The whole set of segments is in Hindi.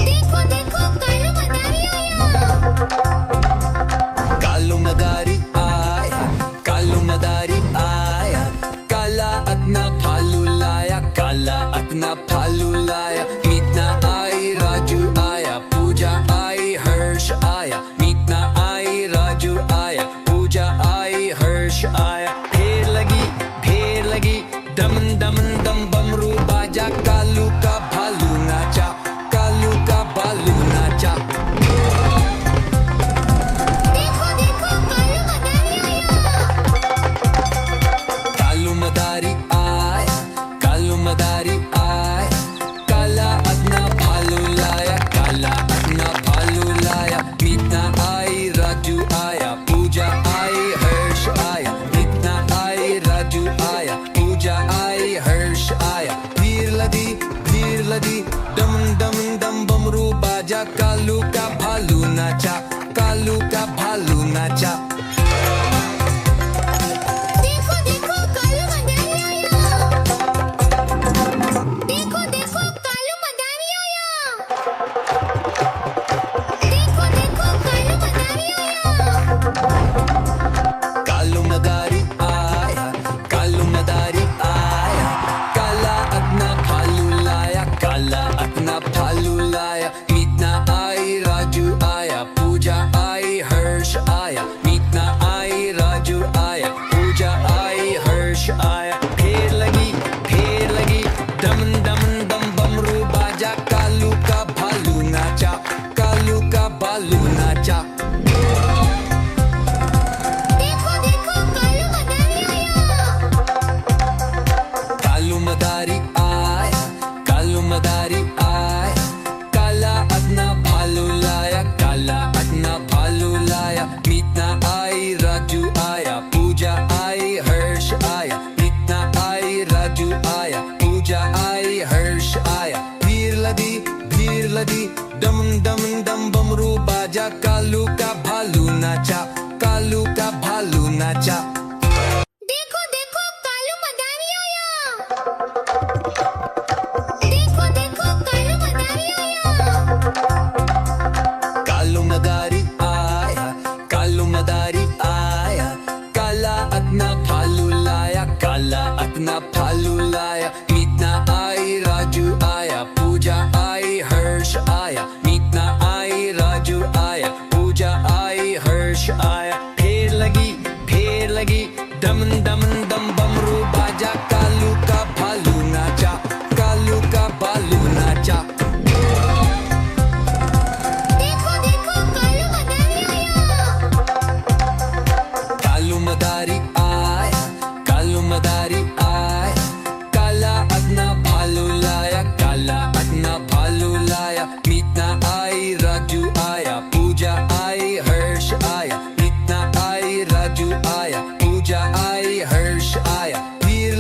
देखो देखो कालू मदारी आया। कालू मदारी आया, कालू मदारी आया, काला अपना भालू लाया, काला अपना भालू लाया। मीतना आई, राजू आया, पूजा आई, हर्ष आया। मीतना आई, राजू आया, पूजा आई, हर्ष आया। ढेर लगी, दम दम दम बमरू बाजा, कालू का भालू नाचा, कालू का भालू नाचा। देखो देखो कालू मदारी आया। कालू मदारी आया, कालू मदारी आया, काला अपना भालू लाया, काला अपना भालू लाया। मीतना आई, राजू आया, पूजा आई, हर्ष आया। मीतना आई, राजू आया, पूजा आई, हर्ष आया। भीड़ लदी, दम दम दम बमरू बाजा, कालू का भालू नाचा, कालू का भालू नाचा। देखो देखो कालू मदारी आया। देखो देखो कालू मदारी आया। देखो देखो कालू मदारी आया। कालू मदारी आया, कालू मदारी आया, काला अपना भालू लाया, काला अपना भालू लाया। मीतना आई, राजू आया, पूजा आई, हर्ष आया। मीतना आई, राजू आया, पूजा आई, हर्ष आया। ढेर लगी, दम दम दम बमरू बाजा, कालू का भालू नाचा, कालू का भालू नाचा। देखो देखो कालू मदारी आया। कालू मदारी आया, कालू मदारी आया, काला अपना भालू लाया, काला अपना भालू लाया। मीतना आई, राजू आया, पूजा आई, हर्ष आया। मीतना आई, राजू आया, पूजा आई, हर्ष आया। भीड़ लदी, दम दम दम बमरू बाजा, कालू का भालू नाचा, कालू का भालू नाचा। देखो देखो कालू मदारी आया। देखो देखो कालू मदारी आया। कालू मदारी आया, कालू मदारी आया, काला अपना भालू लाया, काला अपना भालू लाया। मीतना आई, राजू आया, पूजा आई, हर्ष आया। मीतना आई, राजू आया, पूजा आई, हर्ष आया। ढेर लगी, दम दम दम बमरू बाजा, कालू का भालू नाचा, कालू का भालू नाचा। देखो देखो कालू मदारी आया। कालू मदारी आया, कालू मदारी आया, काला अपना भालू लाया, काला अपना भालू लाया। मीतना आई, राजू आया, पूजा आई, हर्ष आया। मीतना आई, राजू आया, पूजा आई, हर्ष आया। भीड़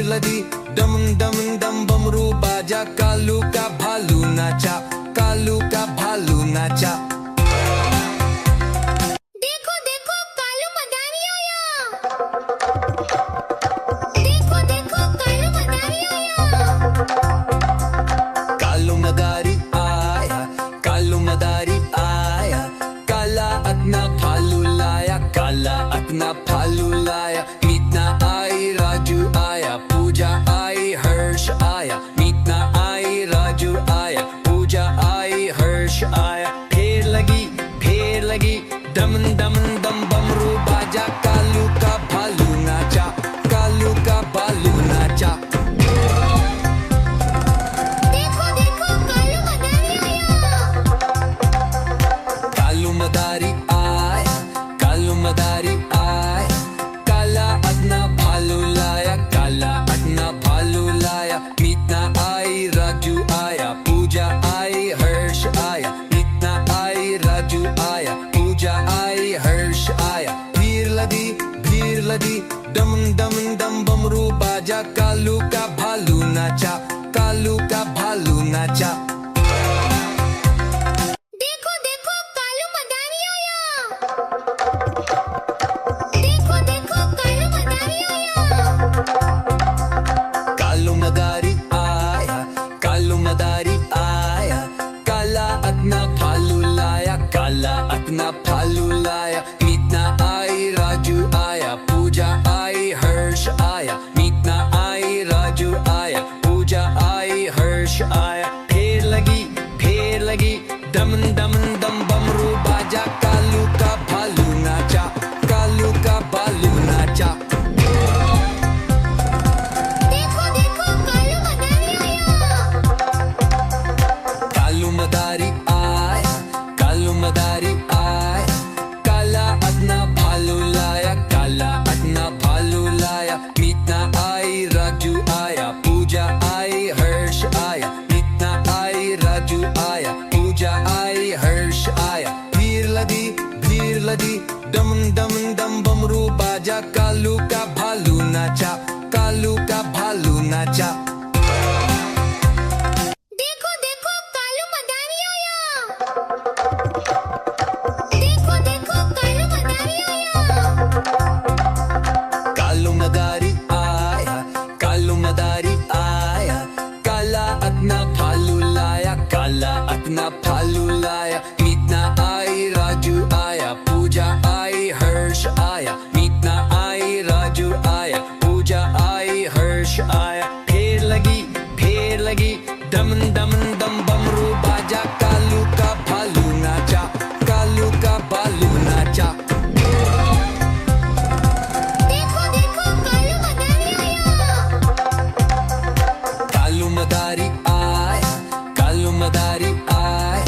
लदी, दम दम दम बमरू बाजा, कालू का भालू नाचा, कालू का भालू नाचा। देखो देखो कालू मदारी आया। देखो देखो कालू मदारी आया। कालू मदारी आया, कालू मदारी आया, काला अपना भालू लाया, काला अपना भालू लाया। मीतना आई, राजू आया, पूजा आई, हर्ष आया। मीतना आई, राजू आया, पूजा आई, हर्ष आया। ढेर लगी, दम दम दम बमरू बाजा, कालू का भालू नाचा, कालू का भालू नाचा। देखो देखो कालू मदारी आया। कालू मदारी आया, कालू मदारी आया, काला अपना भालू लाया, काला अपना भालू लाया। मीतना आई, राजू आया, पूजा आई, हर्ष आया। मीतना आई, राजू आया, पूजा आई, हर्ष आया। भीड़ लदी, दम दम दम बमरू बाजा, कालू का भालू नाचा, कालू का भालू नाचा। देखो देखो कालू मदारी आया। देखो देखो कालू मदारी आया। कालू मदारी आया, कालू भालू नाचा। देखो देखो कालू मदारी आया। देखो देखो कालू मदारी आया। कालू मदारी आया, कालू मदारी आया, काला अपना भालू लाया, काला अपना भालू लाया। मीतना आई, राजू आया, पूजा आई, हर्ष आया। मीतना आई, राजू आया, पूजा आई, हर्ष आया। फेर लगी दम दम दम बमरू बाजा, कालू का भालू नाचा, कालू का भालू नाचा। देखो देखो कालू मदारी आया। कालू मदारी आया, कालू मदारी आया,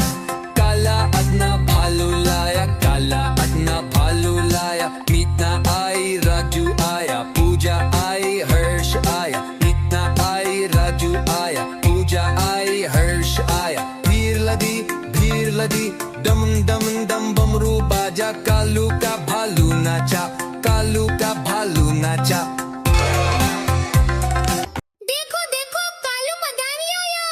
काला अपना भालू लाया, काला अपना भालू लाया। मीतना आई, राजू आया, पूजा आई, हर्ष आया। मीतना आई, राजू आया, पूजा आई, हर्ष आया। भीड़ लदी दम दम दम बमरू बाजा, कालू का भालू नाचा, कालू का भालू नाचा। देखो देखो कालू मदारी आया।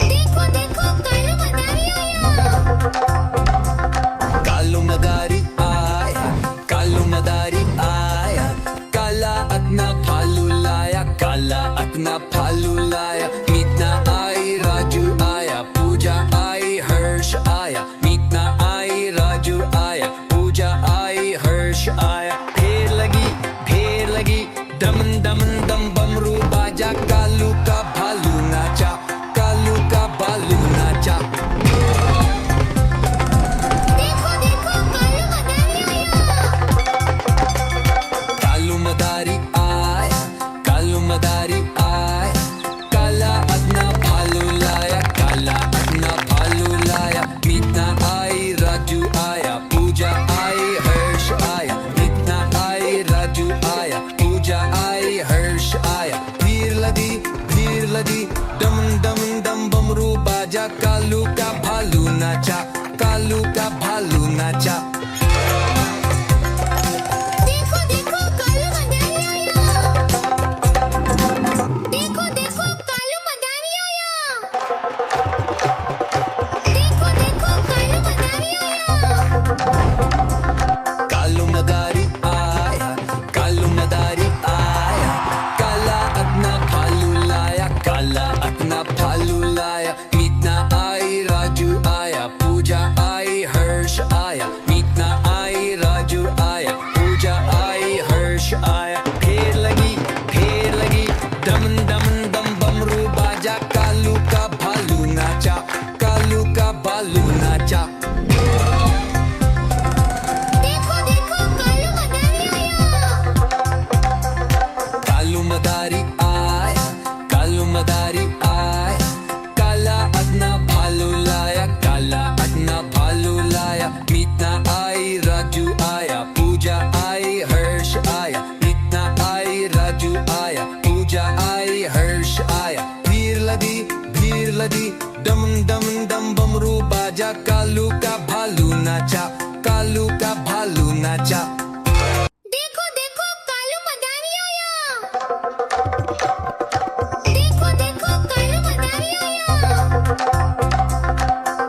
देखो देखो कालू मदारी आया। कालू मदारी आया, कालू मदारी आया, काला अपना भालू लाया, काला अपना भालू लाया। मीतना आई, राजू आया, पूजा आई, हर्ष आया। मीतना आई, राजू आया, पूजा आई, हर्ष आया। फेर लगी दम दम दम बमरू बाजा, कालू का भालू नाचा, कालू का भालू नाचा। देखो देखो कालू मदारी आया। कालू मदारी आया, कालू मदारी आया, काला अपना भालू लाया, काला अपना भालू लाया। मीतना आई, राजू आया, पूजा आई, हर्ष आया। मीतना आई, राजू आया, पूजा आई, हर्ष आया। भीड़ लदी दम दम दम बमरू बाजा, कालू का भालू नाचा, कालू का भालू नाचा। देखो देखो कालू मदारी आया। देखो देखो कालू मदारी आया। देखो देखो कालू मदारी आया। कालू मदारी आया, कालू मदारी आया, काला अपना भालू लाया, काला अपना भालू लाया। मीतना आई, राजू आया, पूजा आई, हर्ष आया। मीतना आई, राजू आया, पूजा आई, हर्ष आया। फेर लगी दम दम दम बमरू बाजा, कालू का भालू नाचा, कालू का भालू नाचा। देखो देखो कालू मदारी आया। कालू मदारी आया, कालू मदारी आया, काला अपना भालू लाया, काला अपना भालू लाया। मीतना आई, राजू आया, पूजा आई, हर्ष आया। मीतना आई, राजू आया, पूजा आई, हर्ष आया। भीड़ लदी दम दम दम बमरू बाजा, कालू का भालू नाचा, कालू का भालू नाचा। देखो देखो कालू मदारी आया। देखो देखो कालू मदारी आया।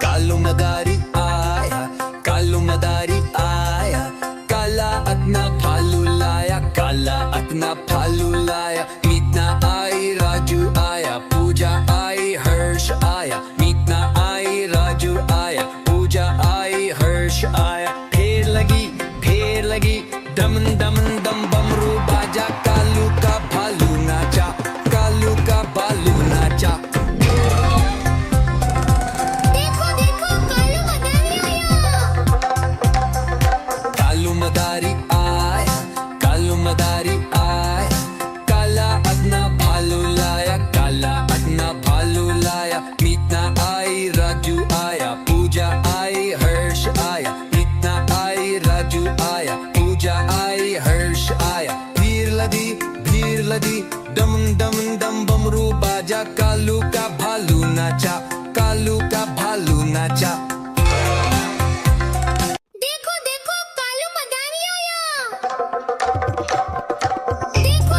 कालू मदारी आया, कालू मदारी आया, काला अपना भालू लाया, काला अपना भालू लाया। मीतना आई, राजू आया, पूजा आई, हर्ष आया। मीतना आई, राजू आया, पूजा आई, हर्ष आया। फेर लगी दम दम दम बमरू बाजा, कालू का भालू नाचा, कालू का भालू नाचा। देखो देखो कालू मदारी आया। कालू मदारी आया, कालू मदारी आया, काला अपना भालू लाया, काला अपना भालू लाया। मीतना आई, राजू आया, पूजा आई, हर्ष आया। मीतना आई, राजू आया, पूजा आई, हर्ष आया। भीड़ लदी दम दम दम बमरू बाजा, कालू का भालू नाचा, कालू का भालू नाचा। देखो देखो कालू मदारी आया। देखो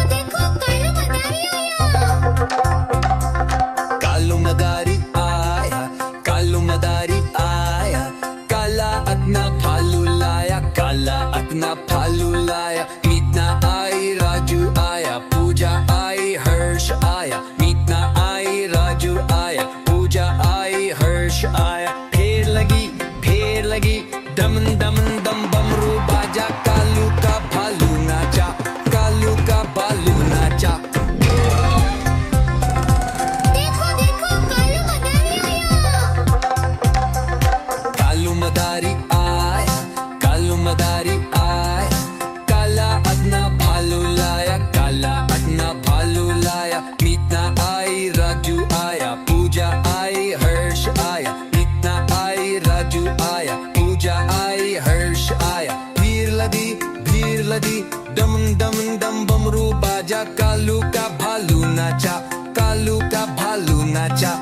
बाजा, कालू का भालू नाचा, कालू का भालू नाचा।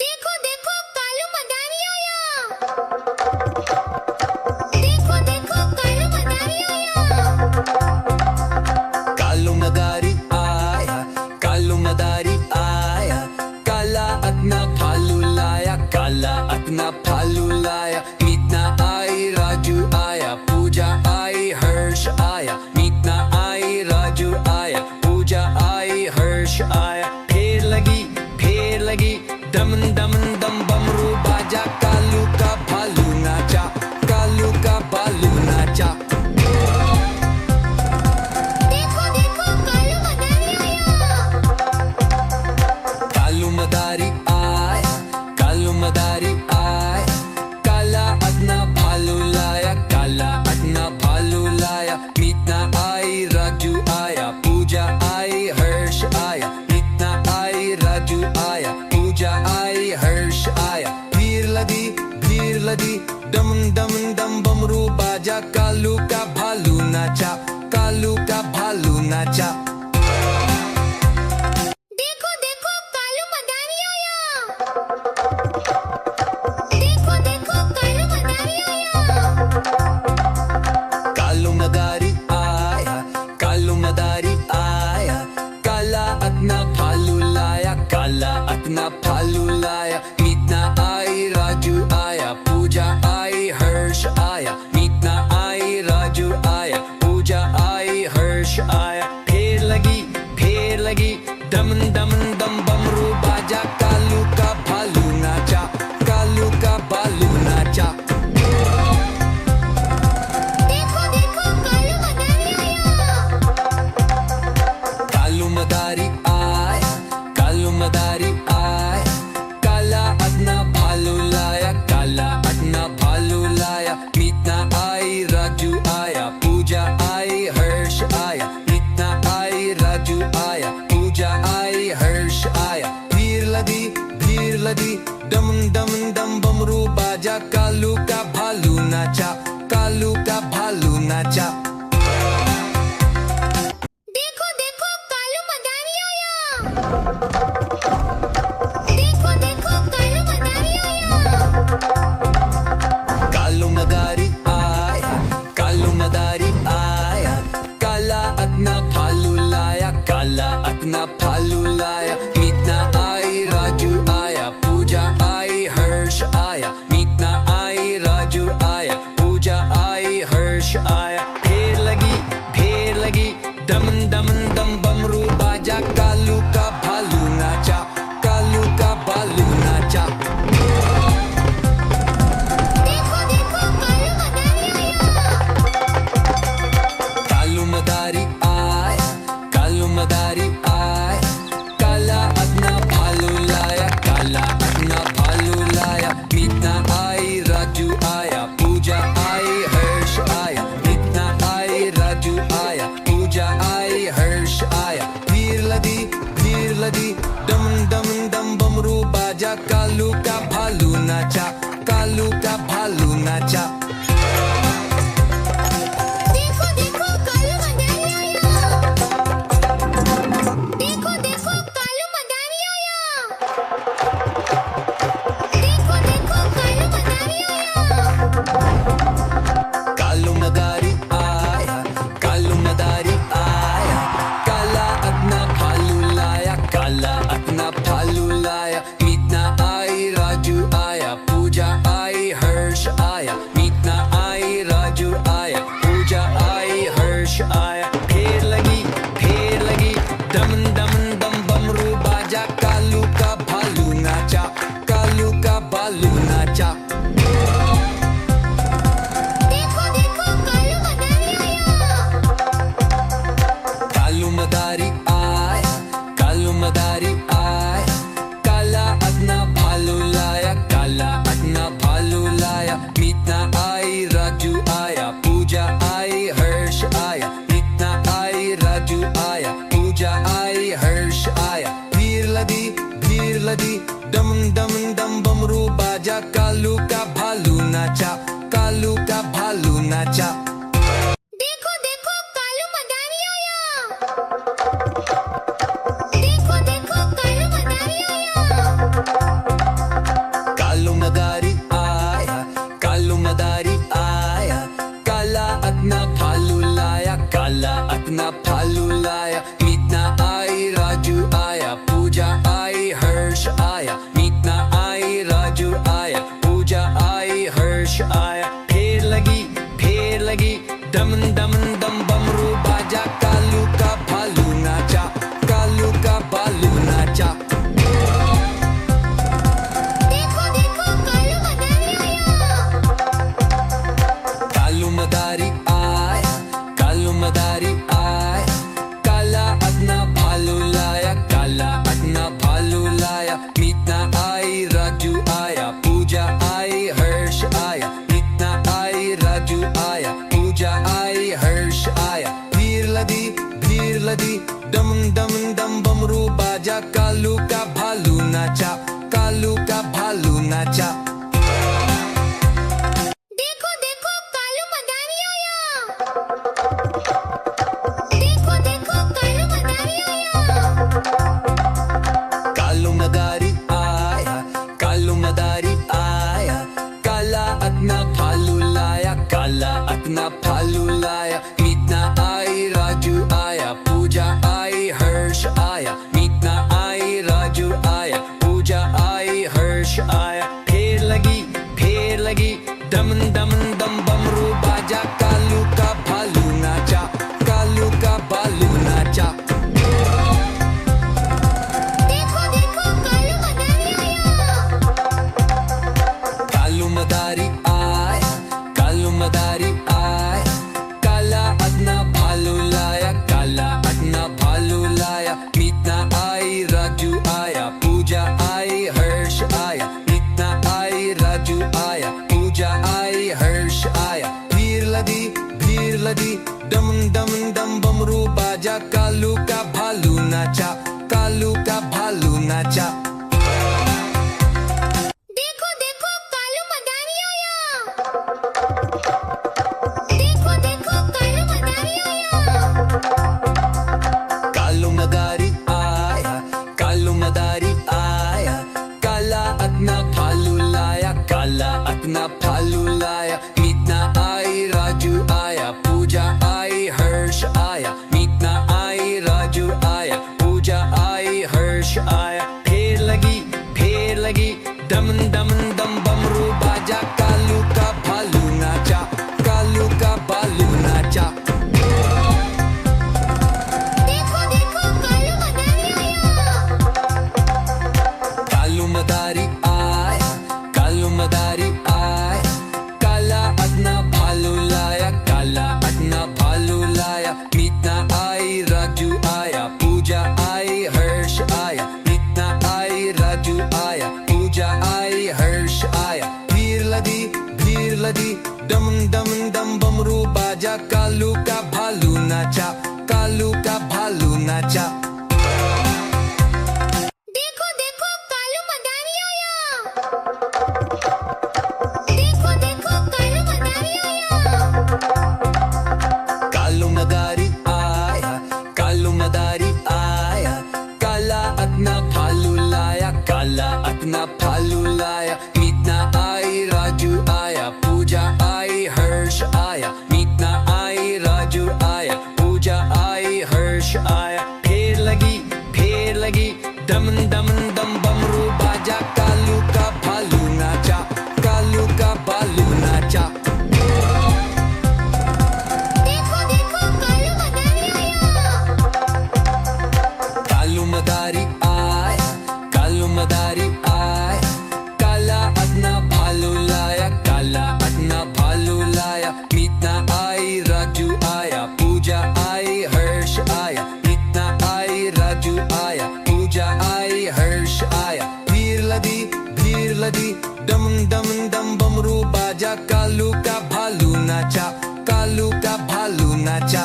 देखो देखो कालू मदारी आया। देखो देखो कालू मदारी आया। कालू मदारी आया, कालू मदारी आया, काला अपना भालू लाया, काला अपना भालू लाया। मीतना आई, राजू आया, पूजा आई, हर्ष आया। मीतना आई, राजू आया, पूजा आई, हर्ष आया। फेर लगी दम दम दम बमरू बाजा, कालू का भालू नाचा, कालू का भालू नाचा। देखो देखो कालू मदारी आया। कालू मदारी आया, कालू मदारी आया, काला अपना भालू लाया, काला अपना भालू लाया। मीतना आई, राजू आया, पूजा आई, हर्ष आया। मीतना आई, राजू आया, पूजा आई, हर्ष आया। भीड़ लगी दम दम दम बमरू बाजा, कालू का भालू नाचा, कालू का भालू नाचा। देखो देखो कालू मदारी आया। देखो देखो कालू मदारी आया। कालू मदारी आया, कालू मदारी आया, काला अपना भालू लाया, काला अपना भालू लाया। मीतना आई, राजू आया, पूजा आई, हर्ष आया। मीतना आई, राजू आया, पूजा आई, हर्ष आया। फेर लगी दम दम दम बमरू बाजा, कालू का भालू नाचा, कालू का भालू नाचा। देखो देखो कालू मदारी आया। कालू मदारी आया, कालू मदारी आया, काला अपना भालू लाया, काला अपना भालू लाया। मीतना आई, राजू आया, पूजा आई, हर्ष आया। मीतना आई, राजू आया, पूजा आई, हर्ष आया। भीड़ लगी दम दम दम बमरू बाजा, कालू का भालू नाचा, कालू का भालू नाचा। देखो देखो कालू मदारी आया। देखो देखो कालू मदारी आया। कालू मदारी आया, कालू मदारी आया, काला अपना भालू लाया, काला अपना भालू लाया। मीतना आई, राजू आया, पूजा आई, हर्ष आया। मीतना आई, राजू आया, पूजा आई, हर्ष आया। फेर लगी दम दम दम बमरू बाजा, कालू का भालू नाचा, कालू का भालू नाचा। देखो देखो कालू मदारी आया। कालू मदारी आया, कालू मदारी आया, काला अपना भालू लाया, काला अपना भालू लाया। मीतना आई, राजू आया, पूजा आई, हर्ष आया। मीतना आई, राजू आया, पूजा आई, हर्ष आया। भीड़ लगी दम दम दम बमरू बाजा, कालू का भालू नाचा, कालू का भालू नाचा। देखो देखो कालू मदारी आया। देखो देखो कालू मदारी आया। देखो देखो कालू मदारी आया। कालू मदारी आया, कालू मदारी आया, काला अपना भालू लाया, काला अपना भालू लाया। मीतना आई, राजू आया, पूजा Kala at na Palulaya. Meet na ay Raju Aya, Puja ay Hirsch Aya. Meet na ay Raju Aya, Puja ay Hirsch Aya. Pher lagi, dam dam dam bamru baja. Kalu ka bhalu nacha, Kalu ka bhalu nacha. देखो देखो कालू मदारी आया Kalu madari aya, Kalu madari aya. Kala at na Palulaya, Kala at na Palulaya. Meet na ay Raju Aya, Puja ay Hirsch Aya. Meet na ay Raju Aya, Puja ay Hirsch Aya. Bhir ladi, dam dam dam bamru baja. Kalu ka bhalu nacha, Kalu ka bhalu nacha. देखो देखो कालू मदारी आया देखो देखो कालू मदारी आया Kalu madari aya, Kalu madari aya. Kala at na Palulaya, Kala at na Palulaya. Meet na ay Raju Aya, Puja ay Hirsch Aya. Meet na ay Raju Aya, Puja ay Hirsch Aya. Pher lagi, dam dam dam bamru baja. Kalu ka bhalu nacha, Kalu ka bhalu nacha. देखो देखो कालू मदारी आया Kalu madari aya, Kalu madari aya. Kala at na Palulaya, Kala at na Palulaya. Meet na ay Raju Aya, Puja ay Hirsch Aya. Meet na ay Raju Aya, Puja ay Hirsch Aya. Bhir ladi, dam dam dam bamru baja. Kalu ka bhalu nacha, Kalu ka bhalu nacha. देखो देखो कालू मदारी आया देखो देखो कालू मदारी आया Kalu madari aya, Kalu madari aya. Kala at na Palulaya, Kala at na Palulaya. Meet na ay Raju Aya, Puja ay Hirsch Aya. Meet na ay Raju Aya, Puja ay Hirsch Aya. Pher lagi, dam dam dam bamru baja. Kalu ka bhalu nacha, Kalu ka bhalu nacha. देखो देखो कालू मदारी आया Kalu madari aya, Kalu madari aya. Kala at na Palulaya, Kala at na Palulaya. Meet na ay Raju Aya, Puja ay Hirsch Aya. Meet na ay Raju Aya, Puja ay Hirsch Aya. Bhir ladi, dam dam dam bamru baja. Kalu ka bhalu nacha, Kalu ka bhalu nacha. देखो देखो कालू मदारी आया देखो देखो कालू मदारी आया Kalu madari aya, Kalu madari aya. Kala at na Palulaya, Kala at na Palulaya. Meet na ay Raju Aya, Puja ay Hirsch Aya. Meet na ay Raju Aya, Puja ay Hirsch Aya. Pher lagi, dam dam dam bamru baja. Kalu ka bhalu nacha, Kalu ka bhalu nacha. देखो देखो कालू मदारी आया Kalu madari aya, Kalu madari aya. Kala at na Palulaya, Kala at na Palulaya. Meet na ay Raju Aya, Puja ay Hirsch Aya. Meet na ay Raju Aya, Puja ay Hirsch Aya. Bhir ladi, dam dam dam bamru baja. Kalu ka bhalu nacha, Kalu ka bhalu nacha.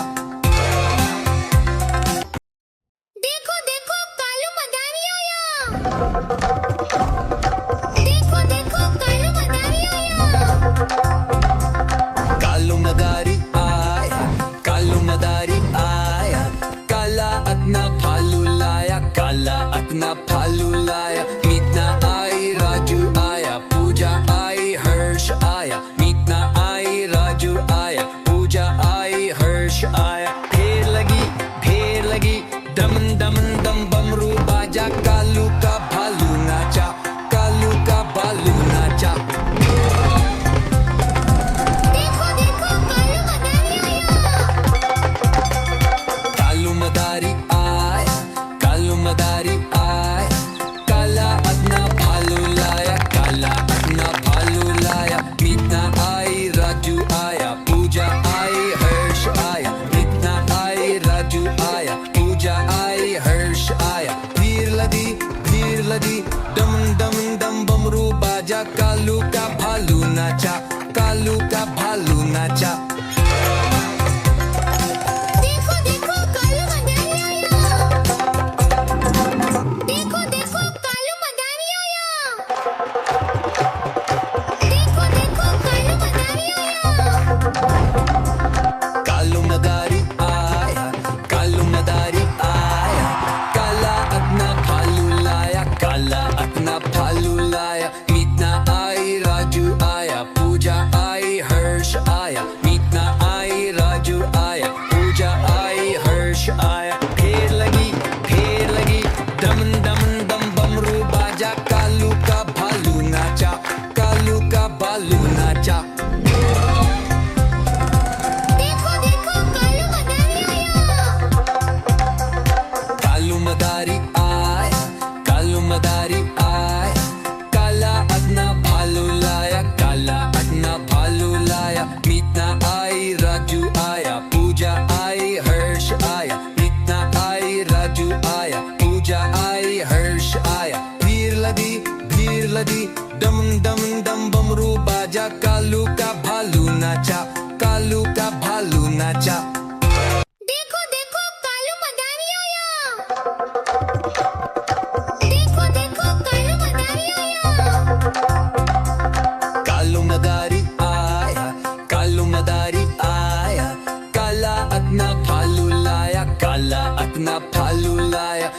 देखो देखो कालू मदारी आया देखो देखो कालू मदारी आया Kalu madari aya, Kalu madari aya. Kala at na Palulaya, Kala at na Palulaya. Meet na ay Raju Aya, Puja ay Hirsch Aya. Meet na ay Raju Aya, नाचा, कालू का भालू नाचा। देखो देखो कालू मदारी आया। देखो देखो कालू मदारी आया। देखो देखो कालू मदारी आया। कालू मदारी आया, कालू मदारी आया, काला अपना भालू लाया, काला अपना भालू लाया। मीतना आई, राजू आया, पूजा आई, हर्ष आया। मीतना आई, राजू आया, पूजा आई, हर्ष आया। फेर लगी, दम दम दम बमरू बाजा, कालू का भालू नाचा, कालू का भालू नाचा। देखो देखो कालू मदारी आया। कालू मदारी आया, कालू मदारी आया, काला अपना भालू लाया, काला अपना भालू लाया। मीतना आई, राजू आया, पूजा आई, हर्ष आया। मीतना आई, राजू आया, पूजा आई, हर्ष आया। भीड़ लदी, दम दम दम बमरू बाजा, कालू का भालू नाचा, कालू का भालू नाचा। देखो देखो कालू मदारी आया। देखो देखो कालू मदारी आया। कालू मदारी आया, कालू मदारी आया, काला अपना भालू लाया, काला अपना भालू लाया।